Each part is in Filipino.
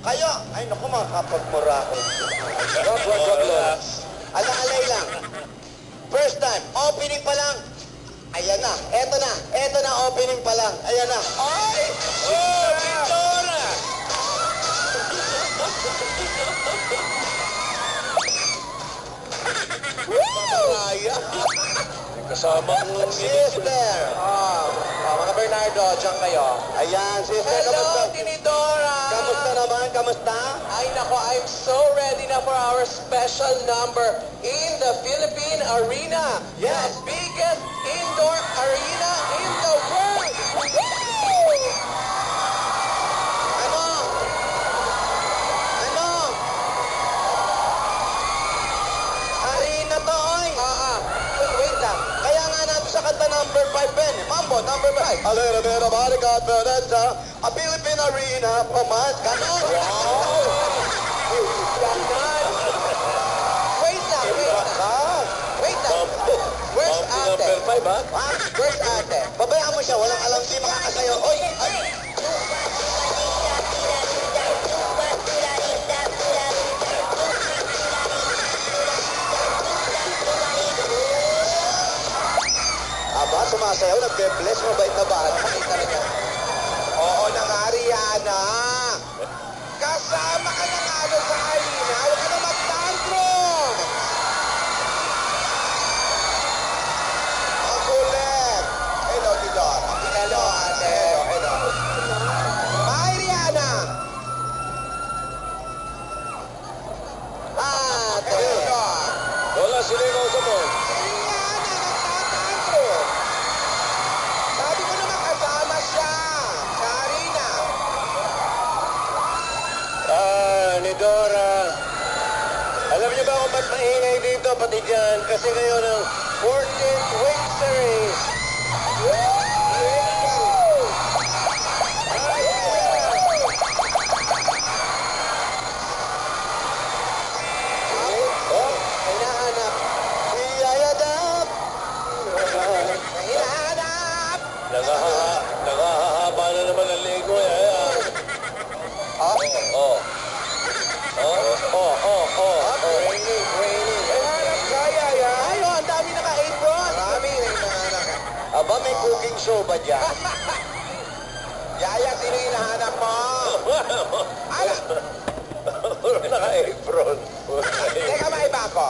Kayo, ay naku mga kapagmura ko. Wag. Alaalay lang. First time, opening pa lang. Ayan na, eto na, opening pa lang. Ayan na. Ay! Oh, Victoria! Woo! Kasama mo. Sister! Mga Bernardo, dyan kayo. Ayan, sister, Hello, kamusta? Tinidora! Kamusta naman? Kamusta? Ay nako, I'm so ready na for our special number in the Philippine Arena. Yes. The biggest indoor arena in the world. Woo! Ano? Arena to, oy! Wait lang. Kaya nga natin sa kanta number 5, Ben. Mambo, number 5. A little bit of bodyguard, Vanessa. A Philippine arena from us. Ganon. Ganon. Wait lang. Wait lang. Where's ate? Number 5, ha? Ha? Where's ate? Babayaan mo siya. Walang alam si makakasayo. Oy! Ay! Aba, sumasayaw. Nagbe-bless. Mabait na ba? Oo na nga, Rihanna. Kasama ka na nga doon sa arena. Huwag ka na mag-tantrum. Ang kulit. Hello, Tidor. Hello, ate. Hello. Hi, Rihanna. Ate. Wala, sila yung kausap mo. Rihanna, nagtatantrum. Sabi ko naman kasama siya sa arena. Ni Dora. Alam niyo ba kung ba't maingay dito, pati dyan? Kasi kayo ng 14th victory. Hinahanap. Iyayadap. Hinahanap. Nakahahaba na naman ang lego. Raining. Hinahanap kaya yan. Ay, oh, ang dami naka-apron. Marami hinahanap. Aba, may cooking show ba dyan? Yaya, sino hinahanap mo? Ala, Naka-apron. teka maiba ko.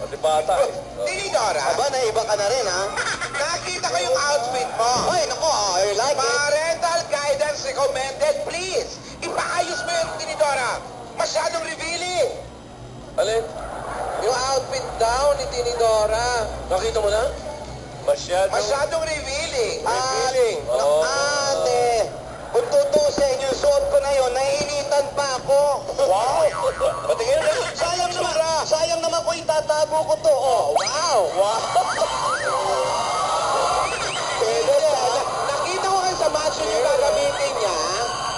Pati bata eh. Tinidora, Aba, naiba ka na rin, ha? nakita ko yung outfit mo. Ay, naku, I like it. Parental guidance recommended, please. Ipaayos mo yung Tinidora. Masyadong revealing. Alin? Yung outfit daw ni Tinidora. Nakita mo na? Masyadong revealing. Feeling. Ate, kung tutusin yung suot ko na yun, naiinitan pa ako. Wow! Patingin na. Sayang naman ko itatago ko to. Oh, wow. Pero nakita ko kayo sa mansion yung gagamitin niya.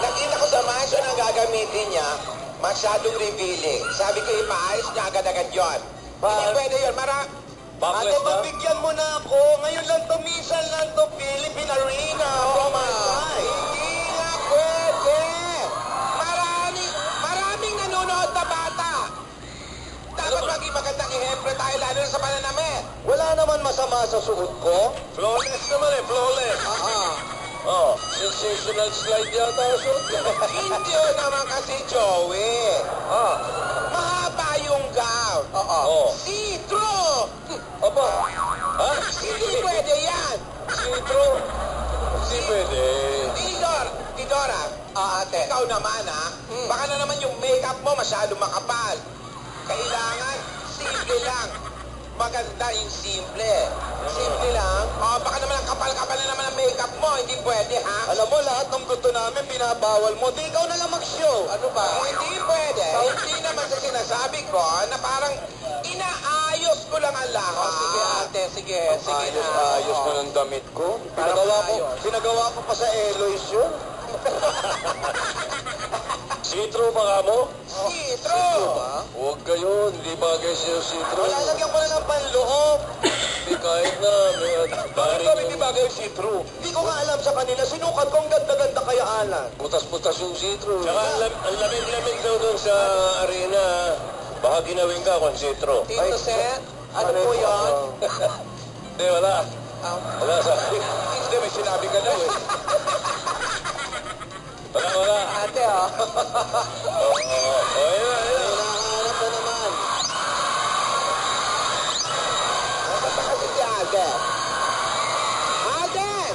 Nakita ko sa mansion ang gagamitin niya. Masyadong revealing. Sabi ko, ipaayos niya agad-agad yun. Hindi pwede yun. Ate, pagbigyan mo na ako. Ngayon lang to, minsan lang to, Philippine Arena. Oh my God. Hindi nga pwede. Maraming nanonood na bata. Dapat maging magandang ihempre tayo lalo na sa pananamit. Wala naman masama sa suot ko. Flawless naman eh, flawless. Sensational slide yata ang suot ko. Hindi yun naman kasi, Joey. Mahaba yung gown. See-through. Aba. Ha? Hindi pwede yan. Sintro? Hindi pwede. Tidora, ate, ikaw naman baka na naman yung makeup mo masyado makapal. Kailangan simple lang. Maganda yung simple. Simple lang? Baka naman ang kapal-kapal na naman ang makeup mo. Hindi pwede, ha? Alam mo, lahat ng gusto namin, pinabawal mo. Di ikaw na lang mag-show. Ano ba? Hindi pwede. Hindi naman sa sinasabi ko na parang inaayos ko lang ang lahat. Sige, ate. Sige na. Ayos na ng damit ko. Parang ayos. Pinagawa ko pa sa Eloise yun. Citro ba mo? Citro! Huwag kayo, hindi bagay sa'yo citro. Lalagyan ko na ng panloob. Hindi kahit na. Bakit hindi bagay yung citro? Hindi ko nga alam sa kanila. Sinukat ko ang ganda-ganda kaya Alan. Butas-butas yung citro. Tsaka ang lamig-lamig daw doon sa arena. Baka ginawin ka kung citro. Tito Sen, ano po yun? Hindi, wala. Wala sa akin. Hindi, may sinabi ka daw eh. Wala. Ate, oh. Ayun na. Hinahanap na naman. Nasaan ba kasi si Alden? Alden!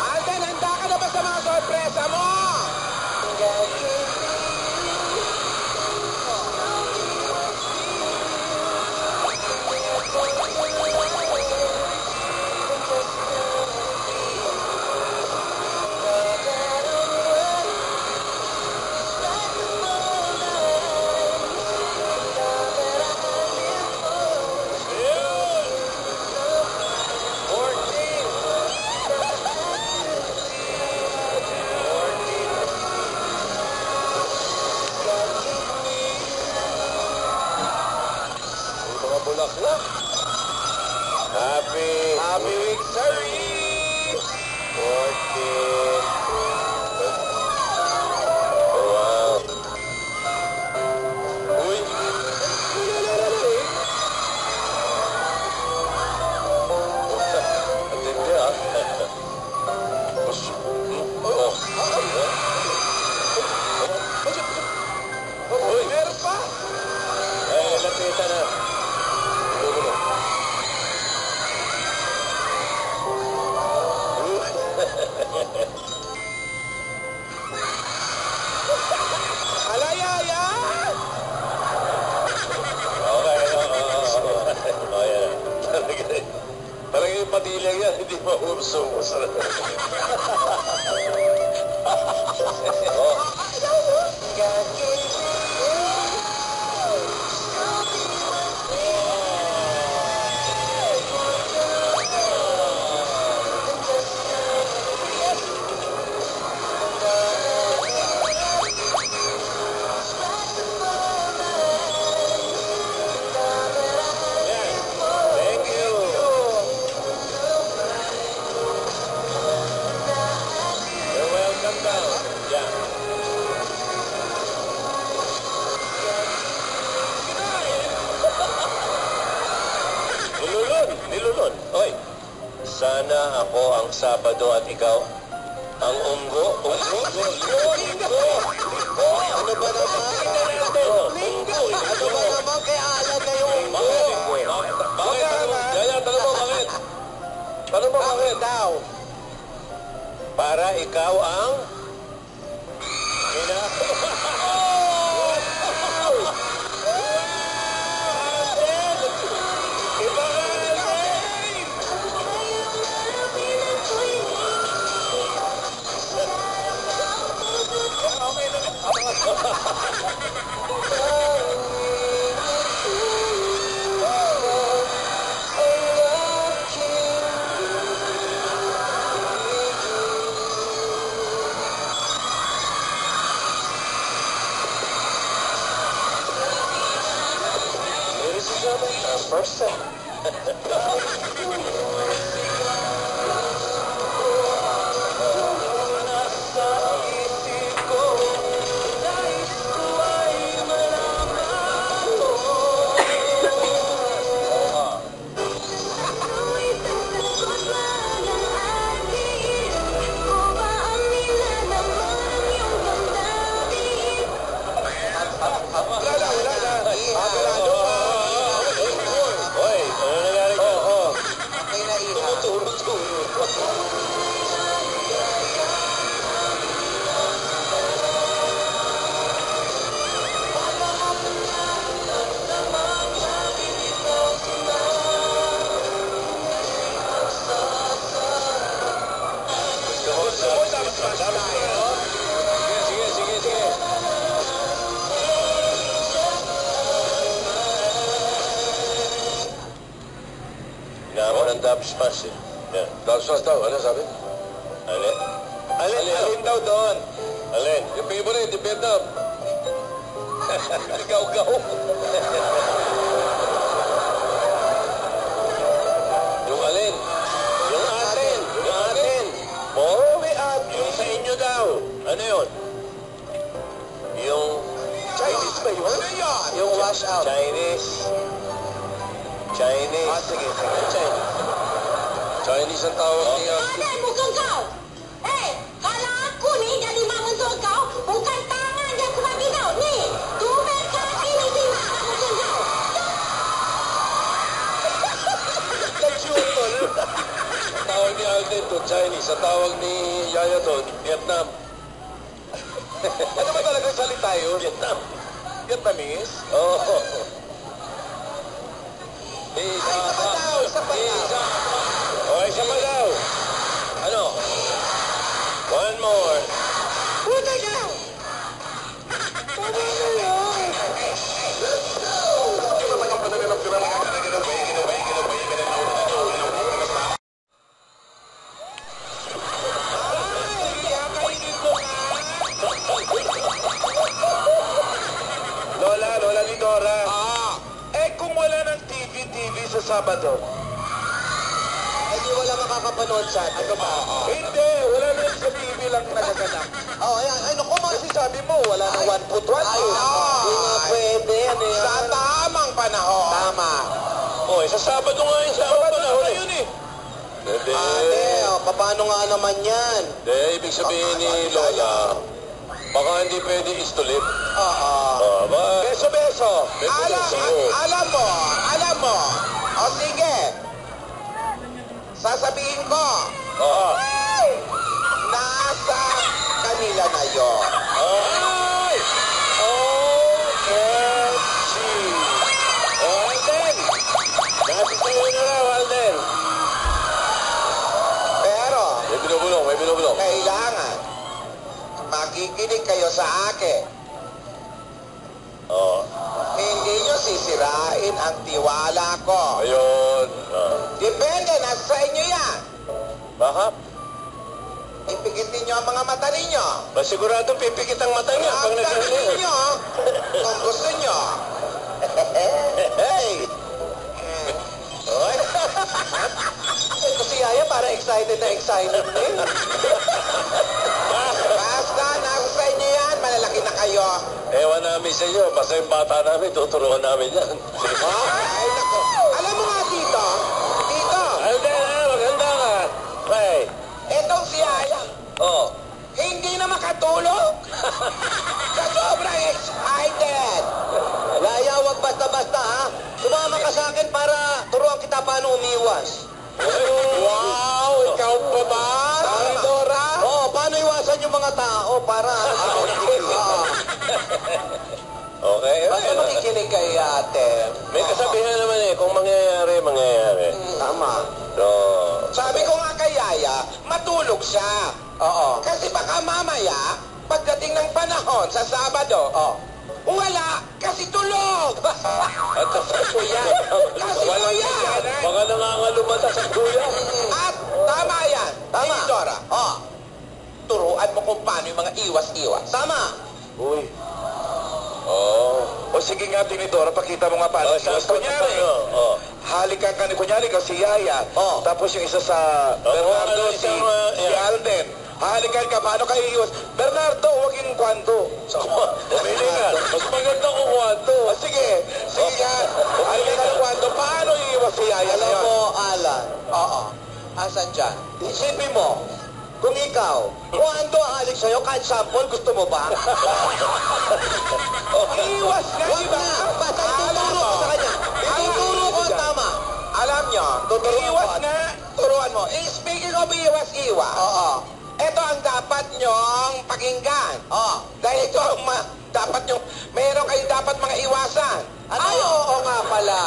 Alden, handa ka na ba sa mga sorpresa mo? Bulaklak. Happy victory! 14. Wow. Uy. Ang tindi ah. Uy. Meron pa! Lapitan na. Alaya yan! Okay. Oh, yan. Talaga yung patilang yan, hindi mausong. Thank you. You're welcome daw. Yeah. Nilulun. Oy, sana ako ang Sabado at ikaw ang Unggo. Linggo. Ano ba naman? Unggo. Ano ba naman kay Alan na yung Bakit? Yaya, tanong mo bakit? Tanong mo bakit? Daw. Para ikaw ang... Ladies and gentlemen, our first set. Wala na. Abelado. Hoy, ano nangyari ka? Okay na iha. Tulog. Gusto mo dapat smash tayo? Sige. Hinahamon ng dub smash eh. Yan. Dub smash daw, ano sabi? Ano? Alin daw doon? Alin? Yung favorite, yung Vietnam. Gaw-gaw. Yung alin? Yung atin. Yung atin. Oh, may atin. Yung sa inyo daw. Ano yun? Yung Chinese ba yun? Ano yun? Yung wash out. Chinese. Sige. Chinese. Chinese ang tawag niya. Ada bukan kau. Kalau aku ni jadi mak mentua kau, bukan tangan yang aku bagi kau. Ni, tumit kaki ni tinggal mak mentua kau. Nag-jutol. Ang tawag ni Alden to Chinese. Ang tawag ni Yaya to Vietnam. Ano ba talaga salita yun? Vietnam. Vietnamese? Oo. Isa pa daw. Isa pa daw. Ano? One more. Puta ka! Lola ni Dora. Kung wala ng TV sa Sabado. Hindi wala makakapanood sa atin. Ano ba? Hindi, wala na sa TV lang nagaganap. Ay, naku, Sabi mo, wala nang 1 foot 1 Ay, hindi nga pwede. Ano yan? Sa tamang panahon. Tama. Oh, sa Sabado nga yun. Sa Sabado na yun eh. Hindi. Paano nga naman yan? Hindi, ibig sabihin ni Lola, baka hindi pwede istulip. Ba? Beso-beso. Beso-beso. Alam mo. O sige. Sasabihin ko, nasa kanila na yun. Ay! OMG! Alden! Nasa sa'yo na raw, Alden. Pero, May binubulong. kailangan makikinig kayo sa akin. Oo. Hindi nyo sisirain ang tiwala ko. Ayun. Depende, nasa sa inyo yan. Bakit? Ipikitin nyo ang mga mata ninyo. Masiguradong pipikit ang mata niya pag Ang nagsasabi. tanong nyo, kung gusto nyo. Hey! Oy. Ito si Yaya para excited na eh. Basta, nasa sa inyo yan, malalaki na kayo. Ewan namin sa iyo. Basta yung bata namin, tuturuan namin yan. Ay, nako. Alam mo nga dito, Alden, maganda ka. Hey. etong si Yaya, Oh. hindi na makatulog. Sa sobrang excited. Yaya, wag basta-basta ha. Sumama ka sa akin para turuan kita paano umiwas. Wow, ikaw pa ba? Dora? Paano iwasan yung mga tao para Okay. Basta makikinig kay ate. May kasabihan naman eh, kung mangyayari, mangyayari. Tama. So, Sabi ko nga kay Yaya, matulog siya. Oo. Kasi baka mamaya, pagdating ng panahon sa Sabado, wala, kasi tulog. at Kuya, kasi walang kuya. baka nangangalumata sa kuya. At tama yan. Tama. Hey, Dora, turuan mo kung paano yung mga iwas-iwas. Tama. Uy. Oh. O sige nga, Tinidora, pakita mo nga paano. Saan kunyari? Oh. Halikan ka ni kunyari ka si Yaya. Tapos yung isa sa ano, Bernardo, si yeah. Alden. Halikan ka, paano kayo iwas? Bernardo, huwag yung kwanto. Pwede ka. Mas maganda kung kwanto. Sige nga. Halikan ka ng kwanto, paano iiwas si Yaya? Alam ngayon? mo, Alan, Asan dyan? isipin mo, kung ikaw, kung ando halik sa'yo, kahit sample, gusto mo ba? Iwas nga, Huwag diba? na. Basta ituturo ko sa kanya. Ituturo ko ang tama. Alam nyo, Tuturuan iwas ko. nga, turuan mo. Speaking of iwas-iwas, ito ang dapat nyong pakinggan. Dahil ito ang dapat nyong, meron kayong dapat mga iwasan. Oo nga pala,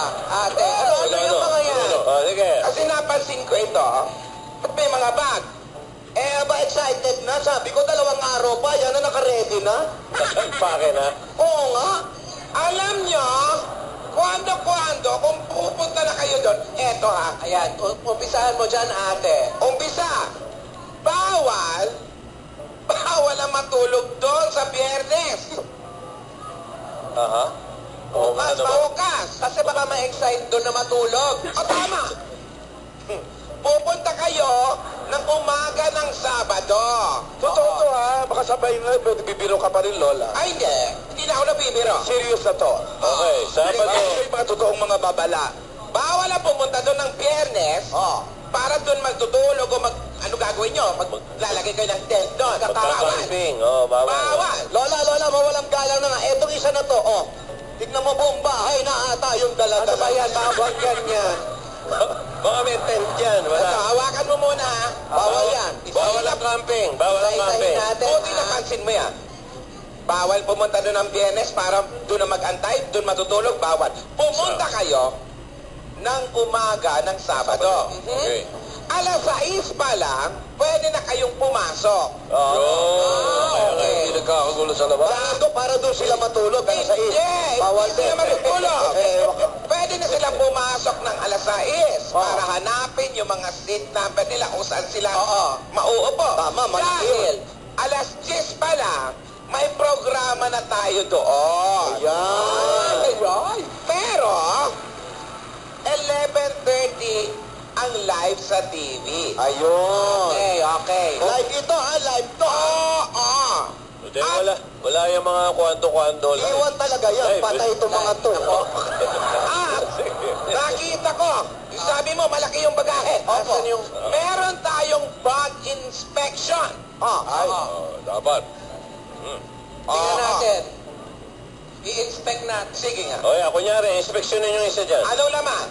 ate. Ano yung mga yan? Sige. Kasi napansin ko ito, ba't may mga bag? Aba, excited na. Sabi ko, 2 araw pa. Yan na, naka-ready na. Pake na. Oo nga. Alam nyo, kwando, kung pupunta na kayo doon, eto Ayan, umpisahan mo dyan, ate. Umpisa. Bawal matulog doon sa Biyernes. Aha. Oo nga Bukas, naman. pahukas. Kasi baka ma-excite doon na matulog. O tama. Pupunta kayo ng umaga ng Sabado. Totoo to ha. Baka sabay na, bibiro ka pa rin, Lola. Ay, hindi. Hindi na ako nabibiro. Serious na to. Okay, Sabado. May mga totoong mga babala. Bawal ang pumunta doon ng Biyernes para doon magtutulog o ano gagawin nyo? Maglalagay kayo ng tent doon. Bawal. Magkakamping. Oo, bawal. Bawal. Lola, mawalang galang na nga. Etong isa na to, oh. Tignan mo buong bahay na ata yung dala-dala. Ano ba yan? Bawal ganyan. Baka may tent yan. Ito, Wala. hawakan mo muna ha. Bawal yan. Bawal ang camping. Bawal ang camping. Buti napansin mo yan. Bawal pumunta doon ng Biyernes para doon na mag-antay, doon matutulog, bawal. Pumunta kayo ng umaga ng Sabado. Okay. Alas 6 pa lang, pwede na kayong pumasok. Kaya nga hindi nagkakagulo sa labas. Para doon sila matulog. Alas 6. Hindi, Bawal hindi sila matutulog. Eh, Pwede na sila pumasok ng alas 6 para hanapin yung mga seat number nila kung saan sila mauupo. Tama, mali Dahil alas 10 pa lang, may programa na tayo doon. Ayan. Pero, 11:30 ang live sa TV. Ayun. Okay. Live ito ha, live to. Hindi, wala yung mga kwanto-kwanto lang. Iwan talaga yan. Ay, Patay itong mga to. Nakita ko. Sabi mo, malaki yung bagahe. Opo. Meron tayong bag inspection. Ay, dapat. Tingnan natin. I-inspect natin. Sige nga. O yan, kunyari, inspeksyonin yung isa dyan. Anong laman?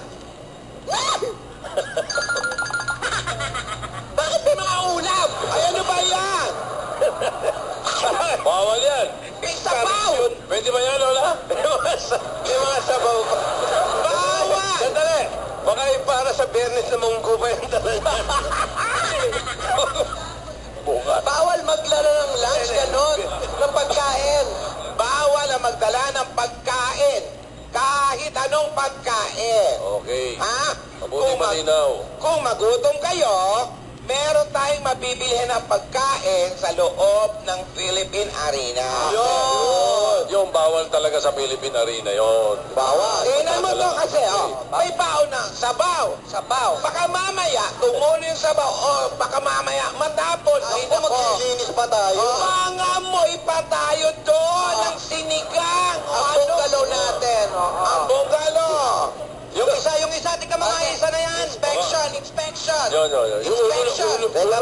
Bakit may mga ulam? Ay, ano ba yan? Bawal yan. May sabaw! Pwede ba yan, Lola? May mga sabaw pa. Bawal! Sandali. Baka yung para sa Biyernes na munggo pa yung talaga. Bukas. Bawal magdala ng lunch, ganon. Ng pagkain. Bawal ang magdala ng pagkain. Kahit anong pagkain. Okay. Ha? Mabuting malinaw. Kung magutom kayo, meron tayong mabibilhin ng pagkain sa loob ng Philippine Arena. Yung bawal talaga sa Philippine Arena, yun. Bawal. Tingnan mo to kasi, may baon na, sabaw. Sabaw. Baka mamaya, tumulo yung sabaw, baka mamaya, matapon. Ay, Kung nako. maglilinis pa tayo. Mga mo'y pa tayo doon, ang sinigang. Ang bungalow natin. Ang bungalow. Yung isa, tika mga isa na yan. Inspection. Yun. Yung Inspection. ulo. Teka,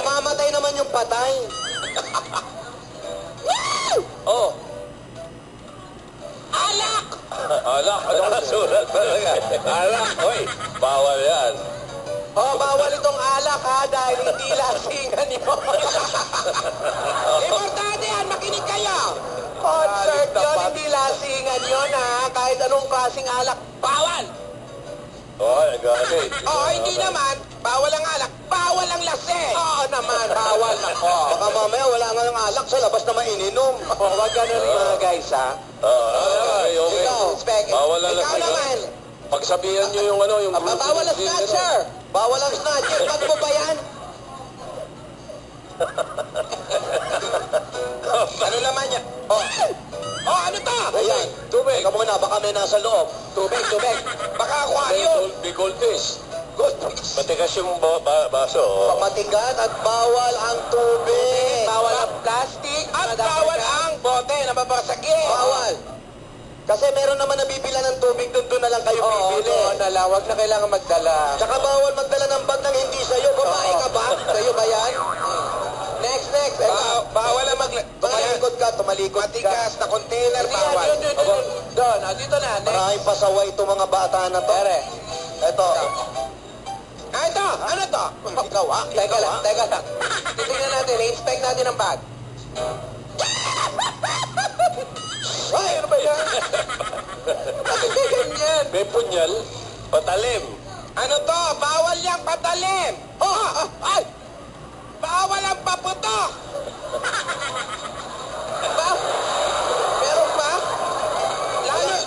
mamamatay naman yung patay. Oh. Alak! Alak. Ano kasulat talaga? Alak. Hoy, bawal yan. Bawal itong alak ha, dahil hindi lasingan yun. Importante yan, makinig kayo. Concert yun, hindi lasingan yun ha. Kahit anong klaseng alak, bawal. Ay, gani. Hindi naman, bawal ang alak, bawal ang lasing. Oo naman, bawal ako. Baka mamaya wala nga ng alak sa labas na maininom. Huwag ganun mga guys ha. Okay. Ikaw, Spek, Bawal ang ikaw lasing. naman. Pagsabihan nyo yung ano, yung group. Bawal ang snatcher. Bawal ang snatcher. Pag mo ba yan? Ano naman yan? Ano to? Ayan. Tubig. Teka muna, baka may nasa loob. Tubig. Baka aquarium. Big goldfish. Matigas yung baso. oh. Matigas at bawal ang tubig. Bawal ang plastic. At bawal ang bote na babasagin. Bawal. Kasi meron naman nabibila ng tubig, doon na lang kayo bibili. Wag na kailangan magdala. Tsaka bawal magdala ng bag ng hindi sa'yo. Babae ka ba? Sa'yo ba yan? Next. Bawal ang Tumalikod ka. Matigas na container, bawal. Doon, dito na. Next. Maraming pasaway itong mga bata na to. Eto. Ito, ano to? Ikaw ha? Teka lang. Titignan natin, i-inspect natin ang bag. Ay, ano ba yan? Bakit ba ganyan? May punyal. Patalim. Ano to? Bawal yang patalim. Ay! Bawal ang paputok. Meron ba?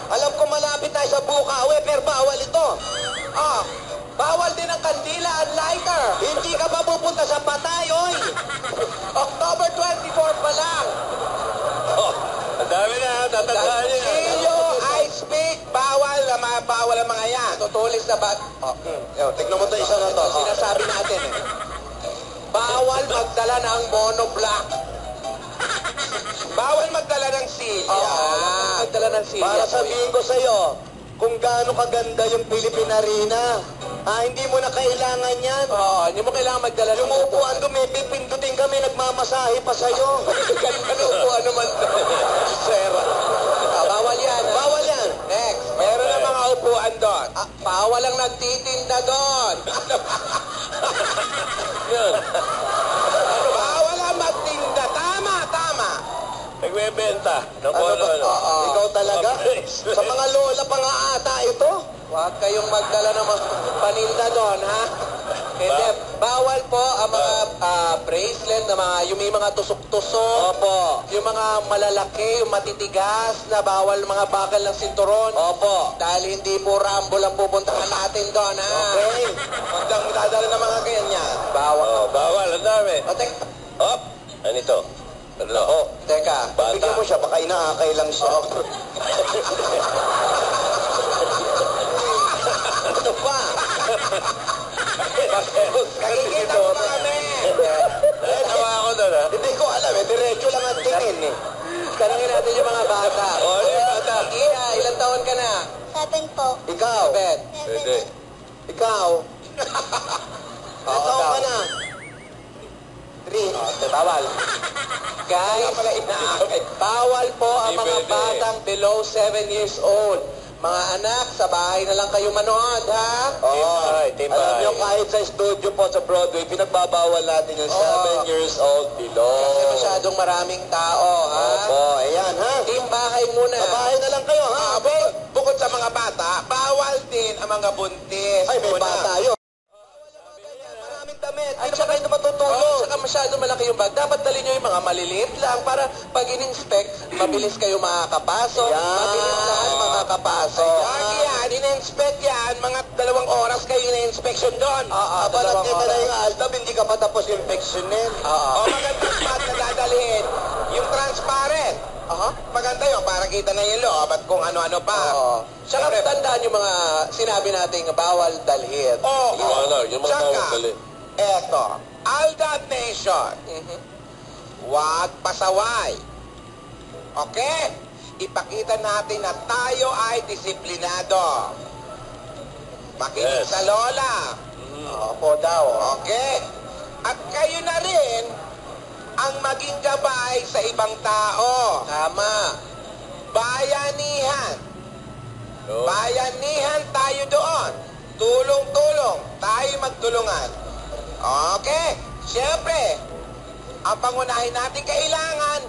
Alam ko malapit tayo sa Bukawi, pero bawal ito. Bawal din ang kandila at lighter. Hindi ka pa pupunta sa patay, oy. October 24 pa tulis na bat... Tignan mo ito isa na to. Sinasabi natin eh. Bawal magdala ng monoblock. Bawal magdala ng silya. Magdala ng silya. Para sabihin ko sa'yo, kung gaano kaganda yung Philippine Arena, hindi mo na kailangan yan. Oo, hindi mo kailangan magdala ng Yung upuan doon, may pipindutin kami, nagmamasahe pa sa'yo. Ano upuan naman? Sir. Bawal yan. Bawal yan. Next. Meron na mga upuan doon. Bawal ang nagtitinda doon. Bawal ang magtinda. Tama. Nagbebenta. Ikaw talaga? Sa mga lola pa nga ata ito? Huwag kayong magdala ng mga paninda doon, ha? Hindi, bawal po ang mga bracelet na mga, yung may mga tusok-tusok. Opo. Yung mga malalaki, yung matitigas na bawal mga bakal ng sinturon. Opo. Dahil hindi po Rambo lang pupuntahan natin doon, ha? Okay. Huwag kang dadala ng mga ganyan. Bawal. Bawal. Ang dami. Hop. Ano ito? Ano? Teka. Bigyan mo siya, baka inaakay lang siya. Ano pa? Nakikita mo ba kami? Tawa ako doon, ha? Hindi ko alam eh, diretso lang ang tingin eh. Tanungin natin yung mga bata. Oh, ano yung bata? Iya, ilang taon ka na? 7 po. Ikaw? Ben. Pwede. Ikaw? Ilan taon ka na? 3. Bawal. Guys, bawal po ang Hindi mga pwede. batang below 7 years old. Mga anak, sa bahay na lang kayo manood, ha? Timbay. Alam nyo, kahit sa studio po sa Broadway, pinagbabawal natin yung 7 years old below. Kasi masyadong maraming tao, ha? Opo, ayan ha. Team bahay muna. Sa bahay na lang kayo ha. Bukod sa mga bata, bawal din ang mga buntis. Ay, may Muna. bata yun. Maraming damit. Ay, Hindi naman kayo matutulog. Saka masyado malaki yung bag. Dapat dali nyo yung mga maliliit lang para pag in-inspect, mabilis kayo makakapasok. Yan. Mabilis lahat makakapasok. Lagi yan. In-inspect yan. Mga 2 oras kayo in-inspection doon. Kapalat kita na yung altab, hindi ka pa tapos infectionin. O magandang spot na dadalhin. Yung transparent. Maganda yun, para kita na yung loob at kung ano-ano pa. Saka tandaan yung mga sinabi nating bawal dalhin. Yung mga tawag dali. Eto, Aldab Nation. Huwag pasaway. Okay? Ipakita natin na tayo ay disiplinado. Makinig Yes. sa lola. Opo daw. Okay? At kayo na rin ang maging gabay sa ibang tao. Tama. Bayanihan. Bayanihan tayo doon. Tulong-tulong. Tayo magtulungan. Okay? Siyempre, ang pangunahin natin kailangan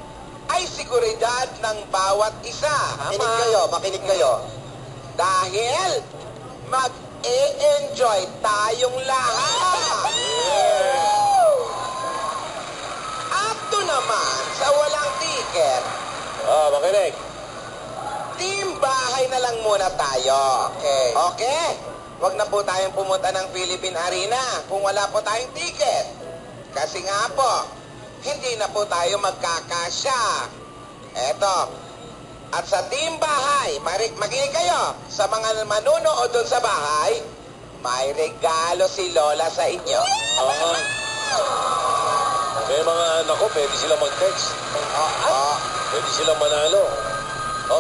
ay seguridad ng bawat isa. Makinig kayo. Dahil mag-e-enjoy tayong lahat. Akto naman sa walang ticket, Makinig. team bahay na lang muna tayo. Okay? Huwag na po tayong pumunta ng Philippine Arena kung wala po tayong ticket. Kasi nga po, hindi na po tayo magkakasya. Eto. At sa team bahay, makinig kayo, sa mga manunood doon sa bahay, may regalo si Lola sa inyo. May mga anak ko, pwede silang mag-text. Pwede silang manalo.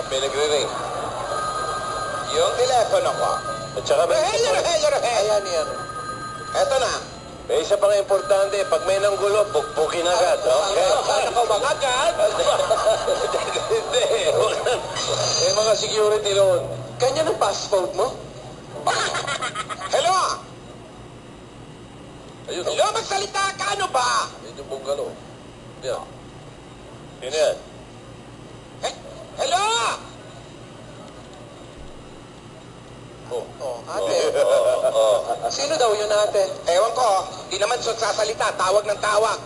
May nagre-ring. Yung telepono ko. At saka may Ayan yan. Eto na. may isa pang importante, pag may nanggulo, bukbukin agad. Okay? Paano ko magagad? Hindi. May mga security doon. Ganyan ang passport mo? Hello? Ayun, Hello, magsalita ka, ano ba? Medyo bungalo. Yan. Yan yan. Hello? Ate. Sino daw yun, ate? Ewan ko. Di naman sasalita. Tawag ng tawag.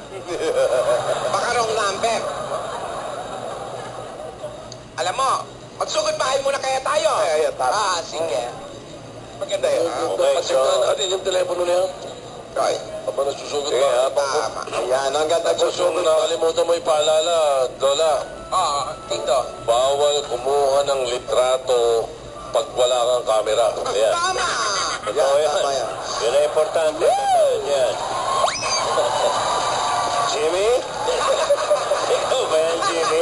Baka wrong number. Alam mo, magsugod bahay muna kaya tayo. Sige. Maganda yun. Okay, Pagsundan so- natin yung telepono na yan. Okay. Habang nagsusugod Sige, pa. Tama. Ayan, ang ganda po. Nagsusugod na, kalimutan mo ipaalala, Lola. Tito. Bawal kumuha ng litrato pag wala kang camera. Ayan. Tama! Totoo yan. tama yan. Yan ang importante. Totoo yan. Jimmy? Ikaw ba yan, Jimmy?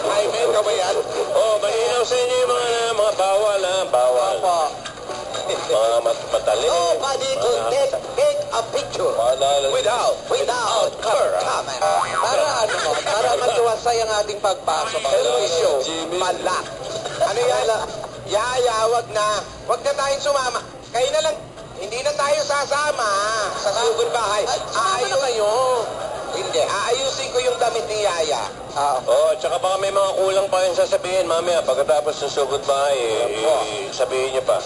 Ay, may ikaw ba yan? Oh, malinaw sa inyo yung mga bawal, ha? Bawal. Opo. Mga matali. Nobody could take a picture without camera. Para matuwasay ang ating pagpasok. Servisyo, malak. Ano yan? Yaya, wag na. Wag na tayong sumama. Kayo na lang. Hindi na tayo sasama sa sugod bahay. Sumama na kayo. Hindi. Aayusin ko yung damit ni Yaya. Oh, tsaka baka may mga kulang pa yung sasabihin, mamaya. Pagkatapos ng sugod bahay, sabihin niyo pa.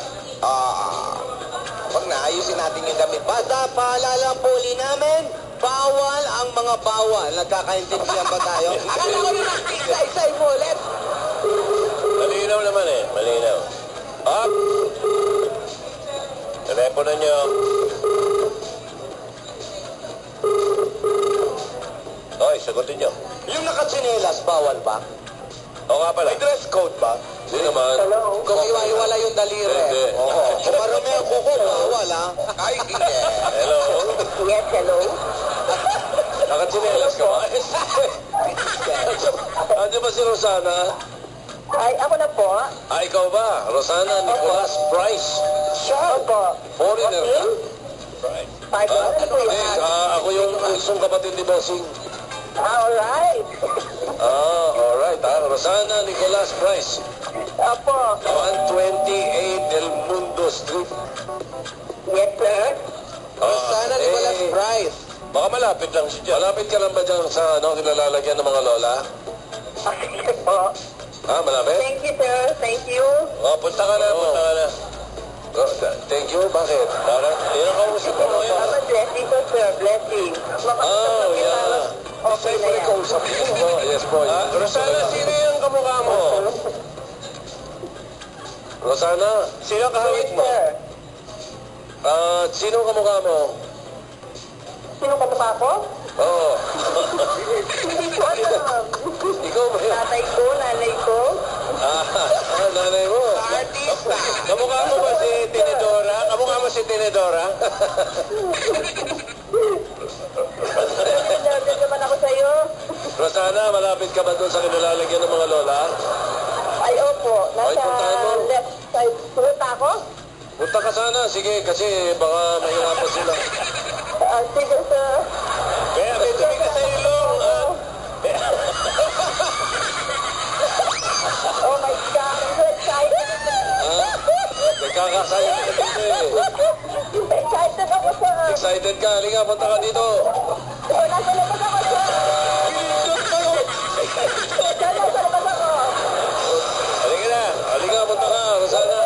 Wag na. Ayusin natin yung damit. Basta paalala po uli namin, bawal ang mga bawal. Nagkakaintindihan ba tayo? Akala ko yung isa-isa mo ulit. Malinaw naman eh. Malinaw. Up! Telepono niyo. Hoy, sagutin niyo. Yung nakatsinelas, bawal ba? O nga pala. May dress code ba? Hindi naman. Kung iwa-iwala yung daliri. Hindi. Oo. Kung marami ang kuko, bawal ha? Ay, hindi. Hello? Yes, hello. Nakatsinelas ka ba? Ano ba si Rosana? Ay, ako na po. Ikaw ba? Rosana Nicolas Price. Opo. Foreigner ka? Right. Pardon? Ano po Hindi, yan? ako yung isang kapatid ni Bossing. Alright. Alright, Rosana Nicolas Price. Opo. 128 Del Mundo Street. Yes, sir. Sana Nicolas Price. Baka malapit lang siya dyan. Malapit ka lang ba dyan sa kinalalagyan ng mga lola? Okay po. Malapit? Thank you, sir. Thank you. Punta ka na, punta ka na. Thank you, bakit? Yan ang kausap ko ngayon. Mama, blessing po, sir. Blessing. Yeah. Okay na yan. Yes po. Rosana, sino yung kamukha mo? Rosana, sino ang kahawig Yes, mo? sir. Sino ang kamukha mo? Sino kamukha ko? Oo. Hindi ko alam. Ikaw ba yun? Tatay ko, nanay ko. Nanay mo. Artista. Kamukha mo ba si Tinidora? Kamukha mo si Tinidora? Nanonood naman ako sa'yo. Rosana, malapit ka ba doon sa kinalalagyan ng mga lola? Ay, opo. Ay, puntahan mo. Nasa left side. Punta ako? Punta ka sana, sige, kasi baka mahirapan sila. Sige, sir. Kaya may tubig sa ilong. Oh my God, I'm so excited. Nagkakasaya ka dito eh. Excited ako, sir. Excited ka, halika, punta ka dito. Oh, nasa labas ako, sir. Sir, nasa labas ako. Halika na, halika, punta ka, Rosana.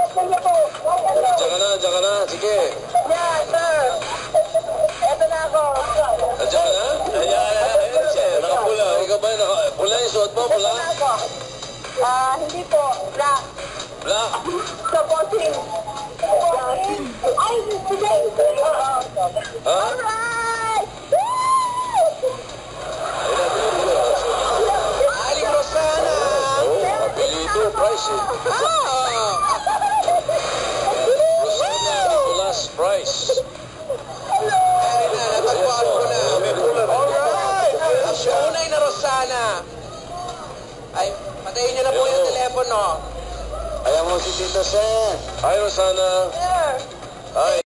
Sige po. Diyan ka na, sige. Yeah, sir. Eto na ako. Diyan ka na? Diyan ka na, ayun siya, nakapula. Ikaw ba, pula yung suot mo, pula? Eto na ako. Hindi po. Black. Black. Sa bossing. Ay, sige. Ha? Alright! Aling Rosana. Apelido, Price eh. Rosana Nicolas Price. Ayun na, natagpuan ko na. Alright! Ang tunay na Rosana. Ay, patayin niyo na po yung telepono. Ayan mo si Tito Sen. Hi, Rosana. Sir. Hi.